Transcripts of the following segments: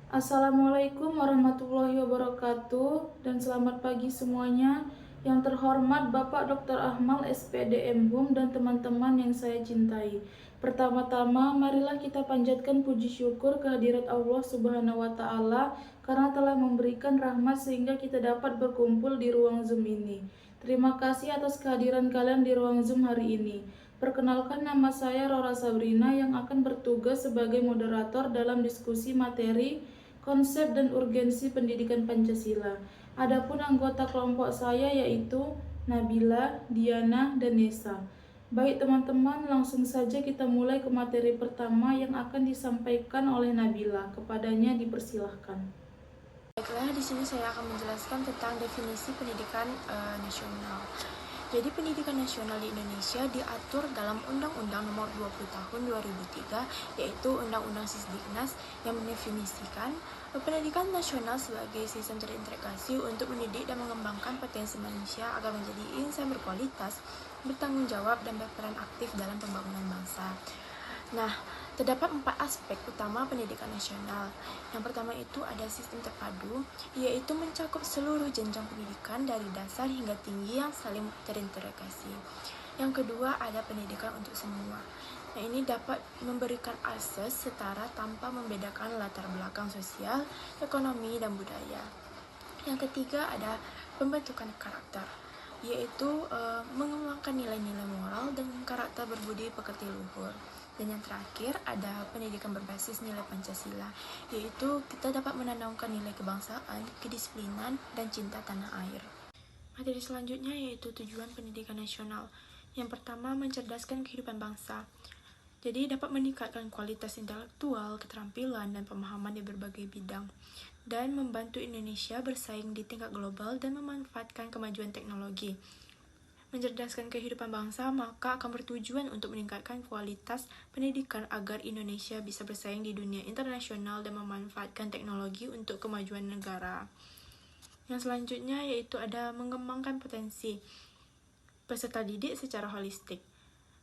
Assalamualaikum warahmatullahi wabarakatuh dan selamat pagi semuanya. Yang terhormat Bapak Dr. Ahmal SPD MHum dan teman-teman yang saya cintai. Pertama-tama marilah kita panjatkan puji syukur kehadirat Allah Subhanahu wa taala karena telah memberikan rahmat sehingga kita dapat berkumpul di ruang Zoom ini. Terima kasih atas kehadiran kalian di ruang Zoom hari ini. Perkenalkan, nama saya Rora Sabrina yang akan bertugas sebagai moderator dalam diskusi materi konsep dan urgensi pendidikan Pancasila. Adapun anggota kelompok saya yaitu Nabila, Diana, dan Nesa. Baik teman-teman, langsung saja kita mulai ke materi pertama yang akan disampaikan oleh Nabila. Kepadanya dipersilahkan. Baiklah, di sini saya akan menjelaskan tentang definisi pendidikan nasional. Jadi pendidikan nasional di Indonesia diatur dalam Undang-Undang Nomor 20 Tahun 2003, yaitu Undang-Undang Sisdiknas yang mendefinisikan pendidikan nasional sebagai sistem terintegrasi untuk mendidik dan mengembangkan potensi manusia agar menjadi insan berkualitas, bertanggung jawab, dan berperan aktif dalam pembangunan bangsa. Nah, terdapat 4 aspek utama pendidikan nasional. Yang pertama itu ada sistem terpadu, yaitu mencakup seluruh jenjang pendidikan dari dasar hingga tinggi yang saling terintegrasi. Yang kedua ada pendidikan untuk semua. Nah, ini dapat memberikan akses setara tanpa membedakan latar belakang sosial, ekonomi, dan budaya. Yang ketiga ada pembentukan karakter, yaitu mengembangkan nilai-nilai moral dan karakter berbudi pekerti luhur. Dan yang terakhir ada pendidikan berbasis nilai Pancasila, yaitu kita dapat menanamkan nilai kebangsaan, kedisiplinan, dan cinta tanah air. Materi selanjutnya yaitu tujuan pendidikan nasional. Yang pertama, mencerdaskan kehidupan bangsa. Jadi dapat meningkatkan kualitas intelektual, keterampilan, dan pemahaman di berbagai bidang, dan membantu Indonesia bersaing di tingkat global dan memanfaatkan kemajuan teknologi. Mencerdaskan kehidupan bangsa maka akan bertujuan untuk meningkatkan kualitas pendidikan agar Indonesia bisa bersaing di dunia internasional dan memanfaatkan teknologi untuk kemajuan negara. Yang selanjutnya yaitu ada mengembangkan potensi peserta didik secara holistik.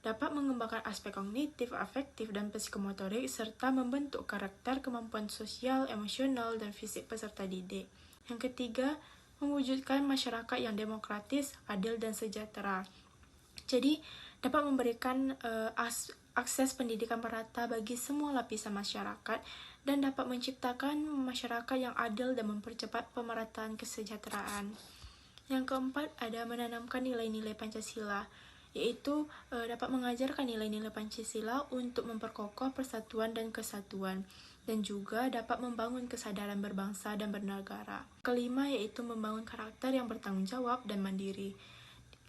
Dapat mengembangkan aspek kognitif, afektif, dan psikomotorik serta membentuk karakter, kemampuan sosial, emosional, dan fisik peserta didik. Yang ketiga, mewujudkan masyarakat yang demokratis, adil, dan sejahtera. Jadi, dapat memberikan akses pendidikan merata bagi semua lapisan masyarakat dan dapat menciptakan masyarakat yang adil dan mempercepat pemerataan kesejahteraan. Yang keempat, ada menanamkan nilai-nilai Pancasila, yaitu dapat mengajarkan nilai-nilai Pancasila untuk memperkokoh persatuan dan kesatuan, dan juga dapat membangun kesadaran berbangsa dan bernegara. Kelima, yaitu membangun karakter yang bertanggung jawab dan mandiri.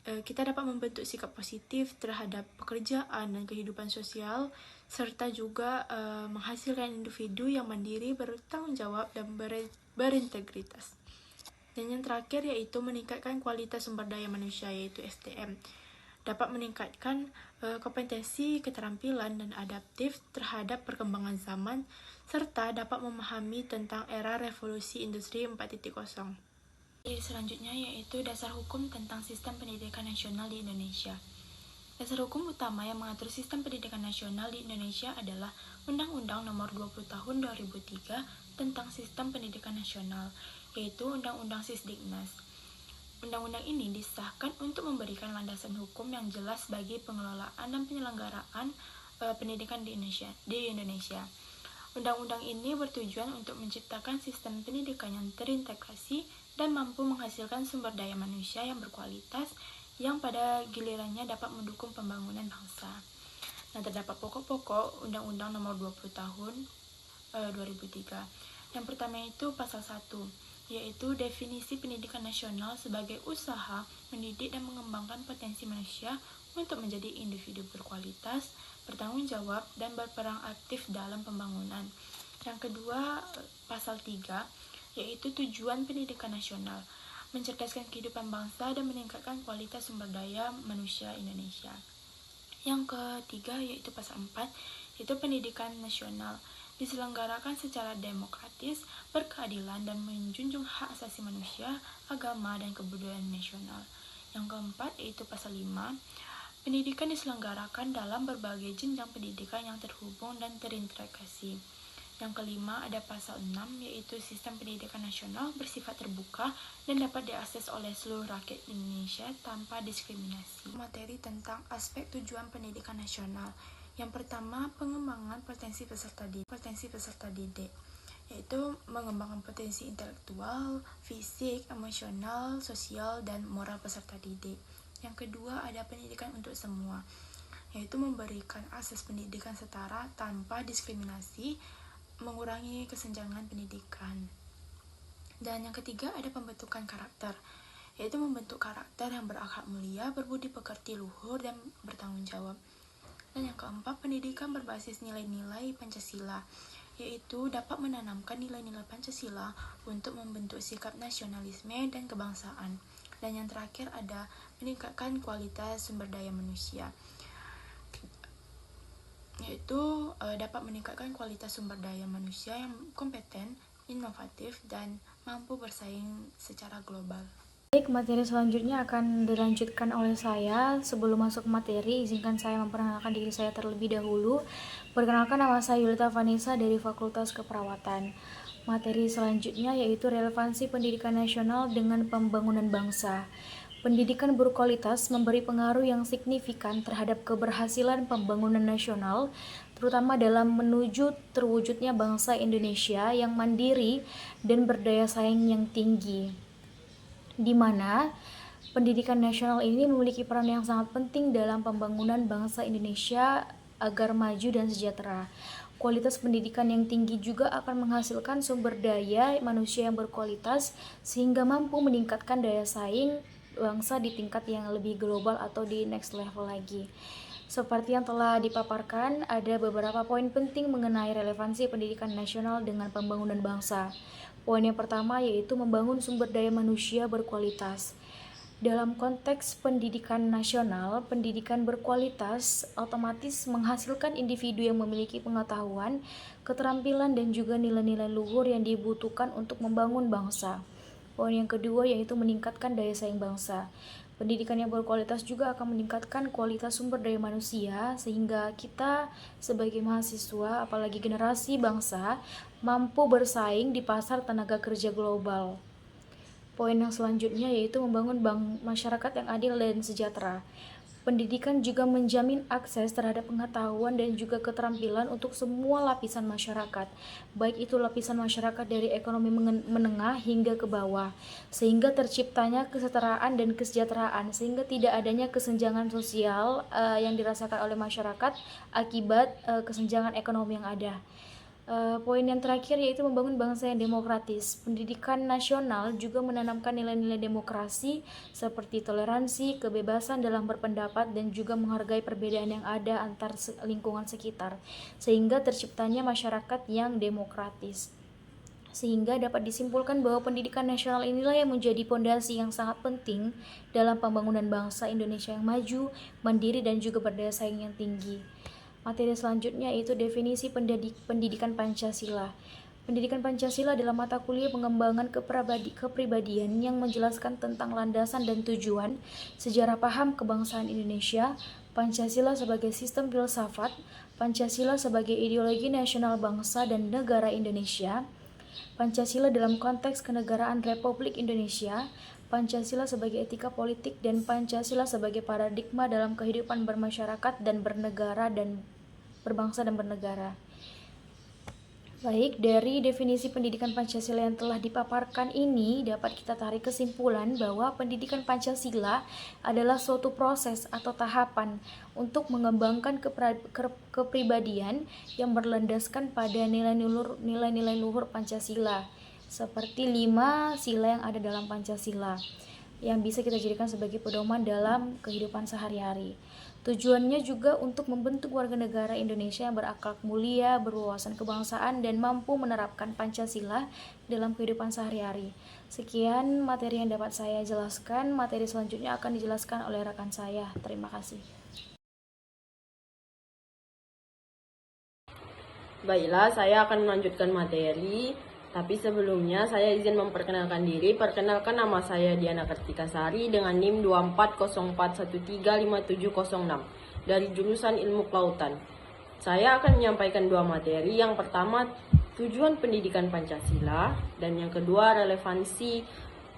Kita dapat membentuk sikap positif terhadap pekerjaan dan kehidupan sosial, serta juga menghasilkan individu yang mandiri, bertanggung jawab, dan berintegritas. Dan yang terakhir yaitu meningkatkan kualitas sumber daya manusia, yaitu SDM. Dapat meningkatkan kompetensi, keterampilan, dan adaptif terhadap perkembangan zaman, serta dapat memahami tentang era revolusi industri 4.0. Selanjutnya yaitu dasar hukum tentang sistem pendidikan nasional di Indonesia. Dasar hukum utama yang mengatur sistem pendidikan nasional di Indonesia adalah Undang-Undang Nomor 20 Tahun 2003 tentang Sistem Pendidikan Nasional, yaitu Undang-Undang Sisdiknas. Undang-undang ini disahkan untuk memberikan landasan hukum yang jelas bagi pengelolaan dan penyelenggaraan pendidikan di Indonesia. Undang-undang ini bertujuan untuk menciptakan sistem pendidikan yang terintegrasi dan mampu menghasilkan sumber daya manusia yang berkualitas yang pada gilirannya dapat mendukung pembangunan bangsa. Nah, terdapat pokok-pokok Undang-Undang Nomor 20 Tahun 2003. Yang pertama itu pasal 1, yaitu definisi pendidikan nasional sebagai usaha mendidik dan mengembangkan potensi manusia untuk menjadi individu berkualitas, bertanggung jawab, dan berperan aktif dalam pembangunan. Yang kedua, pasal 3, yaitu tujuan pendidikan nasional, mencerdaskan kehidupan bangsa dan meningkatkan kualitas sumber daya manusia Indonesia. Yang ketiga, yaitu pasal 4, yaitu pendidikan nasional, diselenggarakan secara demokratis, berkeadilan, dan menjunjung hak asasi manusia, agama, dan kebudayaan nasional. Yang keempat, yaitu pasal 5, pendidikan diselenggarakan dalam berbagai jenjang pendidikan yang terhubung dan terintegrasi. Yang kelima ada pasal 6, yaitu sistem pendidikan nasional bersifat terbuka dan dapat diakses oleh seluruh rakyat Indonesia tanpa diskriminasi. Materi tentang aspek tujuan pendidikan nasional. Yang pertama, pengembangan potensi peserta didik, yaitu mengembangkan potensi intelektual, fisik, emosional, sosial, dan moral peserta didik. Yang kedua ada pendidikan untuk semua, yaitu memberikan akses pendidikan setara tanpa diskriminasi, mengurangi kesenjangan pendidikan. Dan yang ketiga ada pembentukan karakter, yaitu membentuk karakter yang berakhlak mulia, berbudi pekerti luhur, dan bertanggung jawab. Dan yang keempat, pendidikan berbasis nilai-nilai Pancasila, yaitu dapat menanamkan nilai-nilai Pancasila untuk membentuk sikap nasionalisme dan kebangsaan. Dan yang terakhir ada meningkatkan kualitas sumber daya manusia, yaitu dapat meningkatkan kualitas sumber daya manusia yang kompeten, inovatif, dan mampu bersaing secara global. Baik, materi selanjutnya akan dilanjutkan oleh saya. Sebelum masuk materi, izinkan saya memperkenalkan diri saya terlebih dahulu. Perkenalkan, nama saya Yulita Vanessa dari Fakultas Keperawatan. Materi selanjutnya yaitu relevansi pendidikan nasional dengan pembangunan bangsa. Pendidikan berkualitas memberi pengaruh yang signifikan terhadap keberhasilan pembangunan nasional, terutama dalam menuju terwujudnya bangsa Indonesia yang mandiri dan berdaya saing yang tinggi, di mana pendidikan nasional ini memiliki peran yang sangat penting dalam pembangunan bangsa Indonesia agar maju dan sejahtera. Kualitas pendidikan yang tinggi juga akan menghasilkan sumber daya manusia yang berkualitas sehingga mampu meningkatkan daya saing bangsa di tingkat yang lebih global atau di next level lagi. Seperti yang telah dipaparkan, ada beberapa poin penting mengenai relevansi pendidikan nasional dengan pembangunan bangsa. Poin yang pertama yaitu membangun sumber daya manusia berkualitas. Dalam konteks pendidikan nasional, pendidikan berkualitas otomatis menghasilkan individu yang memiliki pengetahuan, keterampilan, dan juga nilai-nilai luhur yang dibutuhkan untuk membangun bangsa. Poin yang kedua yaitu meningkatkan daya saing bangsa. Pendidikan yang berkualitas juga akan meningkatkan kualitas sumber daya manusia sehingga kita sebagai mahasiswa, apalagi generasi bangsa, mampu bersaing di pasar tenaga kerja global. Poin yang selanjutnya yaitu membangun masyarakat yang adil dan sejahtera. Pendidikan juga menjamin akses terhadap pengetahuan dan juga keterampilan untuk semua lapisan masyarakat, baik itu lapisan masyarakat dari ekonomi menengah hingga ke bawah, sehingga terciptanya kesetaraan dan kesejahteraan, sehingga tidak adanya kesenjangan sosial yang dirasakan oleh masyarakat akibat kesenjangan ekonomi yang ada. Poin yang terakhir yaitu membangun bangsa yang demokratis. Pendidikan nasional juga menanamkan nilai-nilai demokrasi seperti toleransi, kebebasan dalam berpendapat, dan juga menghargai perbedaan yang ada antar lingkungan sekitar, sehingga terciptanya masyarakat yang demokratis. Sehingga dapat disimpulkan bahwa pendidikan nasional inilah yang menjadi pondasi yang sangat penting dalam pembangunan bangsa Indonesia yang maju, mandiri, dan juga berdaya saing yang tinggi. Materi selanjutnya yaitu definisi pendidikan Pancasila. Pendidikan Pancasila adalah mata kuliah pengembangan kepribadian yang menjelaskan tentang landasan dan tujuan, sejarah paham kebangsaan Indonesia, Pancasila sebagai sistem filsafat, Pancasila sebagai ideologi nasional bangsa dan negara Indonesia, Pancasila dalam konteks kenegaraan Republik Indonesia, Pancasila sebagai etika politik, dan Pancasila sebagai paradigma dalam kehidupan bermasyarakat dan bernegara dan berbangsa dan bernegara. Baik, dari definisi pendidikan Pancasila yang telah dipaparkan ini dapat kita tarik kesimpulan bahwa pendidikan Pancasila adalah suatu proses atau tahapan untuk mengembangkan kepribadian yang berlandaskan pada nilai-nilai luhur Pancasila, seperti 5 sila yang ada dalam Pancasila yang bisa kita jadikan sebagai pedoman dalam kehidupan sehari-hari. Tujuannya juga untuk membentuk warga negara Indonesia yang berakhlak mulia, berwawasan kebangsaan, dan mampu menerapkan Pancasila dalam kehidupan sehari-hari. Sekian materi yang dapat saya jelaskan. Materi selanjutnya akan dijelaskan oleh rekan saya. Terima kasih. Baiklah, saya akan melanjutkan materi. Tapi sebelumnya saya izin memperkenalkan diri. Perkenalkan, nama saya Diana Kartika Sari dengan NIM 2404135706 dari jurusan Ilmu Kelautan. Saya akan menyampaikan 2 materi. Yang pertama tujuan pendidikan Pancasila, dan yang kedua relevansi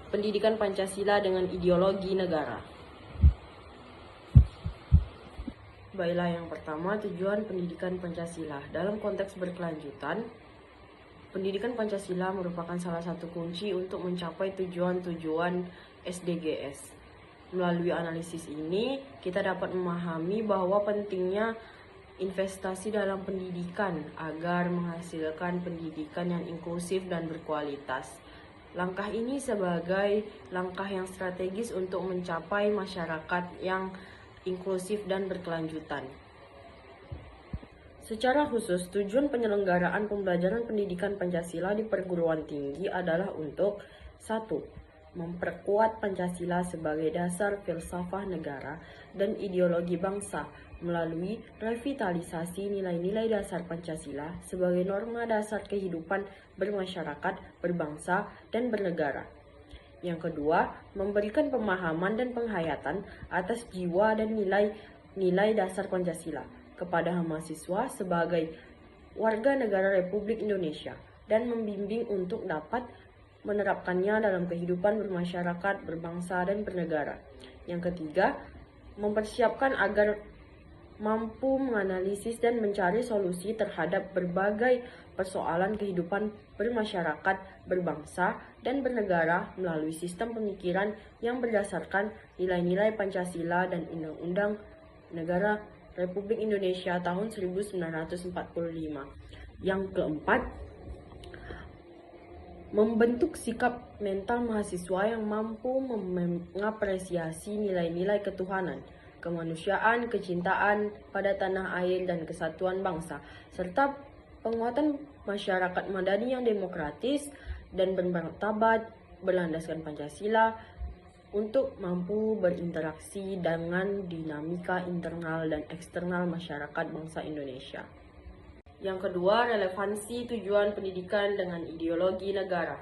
pendidikan Pancasila dengan ideologi negara. Baiklah, yang pertama tujuan pendidikan Pancasila. Dalam konteks berkelanjutan, pendidikan Pancasila merupakan salah satu kunci untuk mencapai tujuan-tujuan SDGs. Melalui analisis ini, kita dapat memahami bahwa pentingnya investasi dalam pendidikan agar menghasilkan pendidikan yang inklusif dan berkualitas. Langkah ini sebagai langkah yang strategis untuk mencapai masyarakat yang inklusif dan berkelanjutan. Secara khusus, tujuan penyelenggaraan pembelajaran pendidikan Pancasila di perguruan tinggi adalah untuk 1. Memperkuat Pancasila sebagai dasar filsafah negara dan ideologi bangsa melalui revitalisasi nilai-nilai dasar Pancasila sebagai norma dasar kehidupan bermasyarakat, berbangsa, dan bernegara. Yang kedua, memberikan pemahaman dan penghayatan atas jiwa dan nilai dasar Pancasila kepada mahasiswa sebagai warga negara Republik Indonesia dan membimbing untuk dapat menerapkannya dalam kehidupan bermasyarakat, berbangsa, dan bernegara. Yang ketiga, mempersiapkan agar mampu menganalisis dan mencari solusi terhadap berbagai persoalan kehidupan bermasyarakat, berbangsa, dan bernegara melalui sistem pemikiran yang berdasarkan nilai-nilai Pancasila dan Undang-Undang Negara Republik Indonesia tahun 1945. Yang keempat, membentuk sikap mental mahasiswa yang mampu mengapresiasi nilai-nilai ketuhanan, kemanusiaan, kecintaan pada tanah air dan kesatuan bangsa, serta penguatan masyarakat madani yang demokratis dan bermartabat berlandaskan Pancasila untuk mampu berinteraksi dengan dinamika internal dan eksternal masyarakat bangsa Indonesia. Yang kedua, relevansi tujuan pendidikan dengan ideologi negara.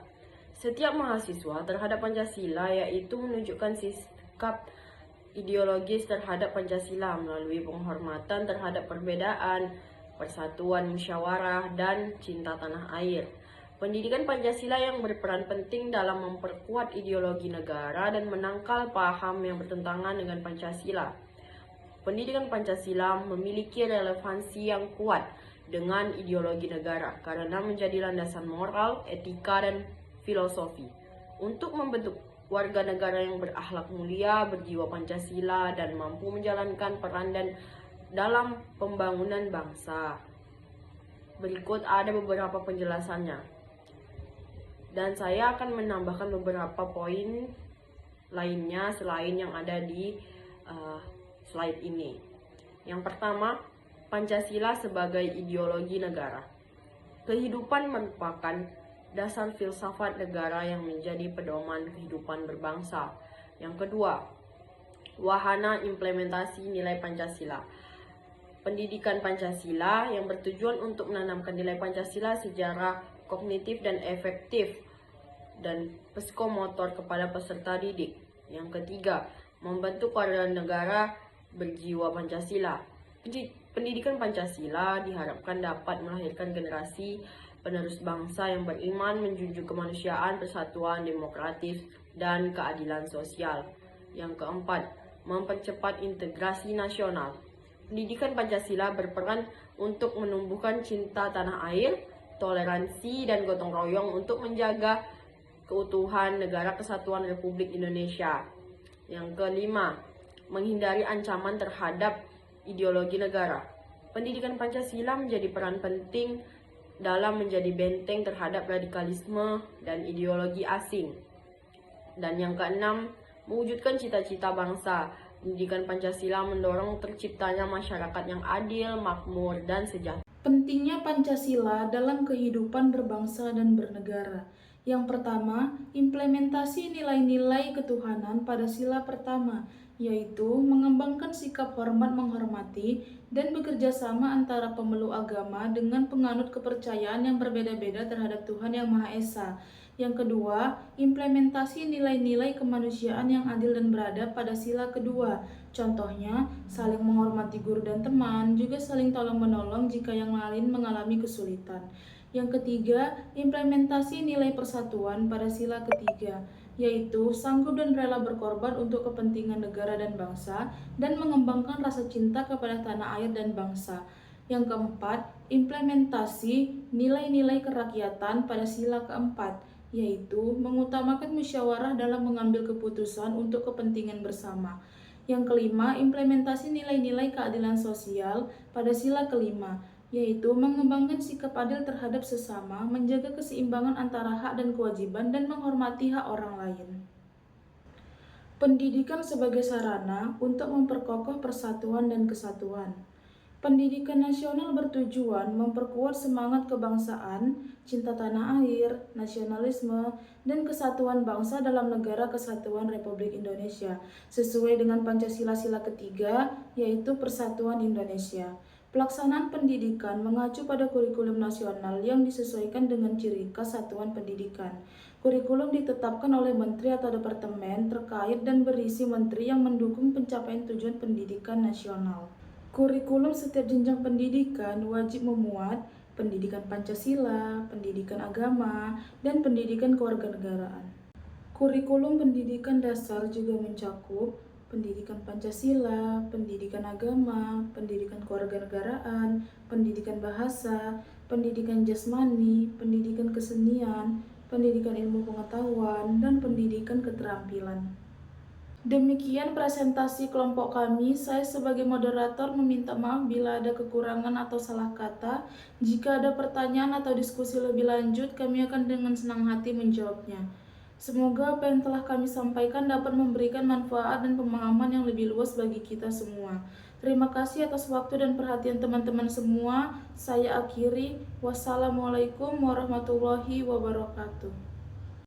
Setiap mahasiswa terhadap Pancasila yaitu menunjukkan sikap ideologis terhadap Pancasila melalui penghormatan terhadap perbedaan, persatuan musyawarah, dan cinta tanah air. Pendidikan Pancasila yang berperan penting dalam memperkuat ideologi negara dan menangkal paham yang bertentangan dengan Pancasila. Pendidikan Pancasila memiliki relevansi yang kuat dengan ideologi negara karena menjadi landasan moral, etika, dan filosofi untuk membentuk warga negara yang berakhlak mulia, berjiwa Pancasila, dan mampu menjalankan peran dalam pembangunan bangsa. Berikut ada beberapa penjelasannya, dan saya akan menambahkan beberapa poin lainnya selain yang ada di slide ini. Yang pertama, Pancasila sebagai ideologi negara. Kehidupan merupakan dasar filsafat negara yang menjadi pedoman kehidupan berbangsa. Yang kedua, wahana implementasi nilai Pancasila. Pendidikan Pancasila yang bertujuan untuk menanamkan nilai Pancasila secara kognitif dan efektif dan psikomotor kepada peserta didik. Yang ketiga, membentuk warga negara berjiwa Pancasila. Pendidikan Pancasila diharapkan dapat melahirkan generasi penerus bangsa yang beriman, menjunjung kemanusiaan, persatuan, demokratis, dan keadilan sosial. Yang keempat, mempercepat integrasi nasional. Pendidikan Pancasila berperan untuk menumbuhkan cinta tanah air, toleransi, dan gotong royong untuk menjaga keutuhan negara kesatuan Republik Indonesia. Yang kelima, menghindari ancaman terhadap ideologi negara. Pendidikan Pancasila menjadi peran penting dalam menjadi benteng terhadap radikalisme dan ideologi asing. Dan yang keenam, mewujudkan cita-cita bangsa. Pendidikan Pancasila mendorong terciptanya masyarakat yang adil, makmur, dan sejahtera. Pentingnya Pancasila dalam kehidupan berbangsa dan bernegara. Yang pertama, implementasi nilai-nilai ketuhanan pada sila pertama, yaitu mengembangkan sikap hormat menghormati dan bekerja sama antara pemeluk agama dengan penganut kepercayaan yang berbeda-beda terhadap Tuhan Yang Maha Esa. Yang kedua, implementasi nilai-nilai kemanusiaan yang adil dan beradab pada sila kedua. Contohnya, saling menghormati guru dan teman, juga saling tolong-menolong jika yang lain mengalami kesulitan. Yang ketiga, implementasi nilai persatuan pada sila ketiga, yaitu sanggup dan rela berkorban untuk kepentingan negara dan bangsa, dan mengembangkan rasa cinta kepada tanah air dan bangsa. Yang keempat, implementasi nilai-nilai kerakyatan pada sila keempat, yaitu mengutamakan musyawarah dalam mengambil keputusan untuk kepentingan bersama. Yang kelima, implementasi nilai-nilai keadilan sosial pada sila kelima, yaitu mengembangkan sikap adil terhadap sesama, menjaga keseimbangan antara hak dan kewajiban, dan menghormati hak orang lain. Pendidikan sebagai sarana untuk memperkokoh persatuan dan kesatuan. Pendidikan nasional bertujuan memperkuat semangat kebangsaan, cinta tanah air, nasionalisme, dan kesatuan bangsa dalam negara kesatuan Republik Indonesia, sesuai dengan Pancasila ketiga, yaitu Persatuan Indonesia. Pelaksanaan pendidikan mengacu pada kurikulum nasional yang disesuaikan dengan ciri khas satuan pendidikan. Kurikulum ditetapkan oleh menteri atau departemen terkait dan berisi menteri yang mendukung pencapaian tujuan pendidikan nasional. Kurikulum setiap jenjang pendidikan wajib memuat pendidikan Pancasila, pendidikan agama, dan pendidikan kewarganegaraan. Kurikulum pendidikan dasar juga mencakup pendidikan Pancasila, pendidikan agama, pendidikan kewarganegaraan, pendidikan bahasa, pendidikan jasmani, pendidikan kesenian, pendidikan ilmu pengetahuan, dan pendidikan keterampilan. Demikian presentasi kelompok kami. Saya sebagai moderator meminta maaf bila ada kekurangan atau salah kata. Jika ada pertanyaan atau diskusi lebih lanjut, kami akan dengan senang hati menjawabnya. Semoga apa yang telah kami sampaikan dapat memberikan manfaat dan pemahaman yang lebih luas bagi kita semua. Terima kasih atas waktu dan perhatian teman-teman semua. Saya akhiri. Wassalamualaikum warahmatullahi wabarakatuh.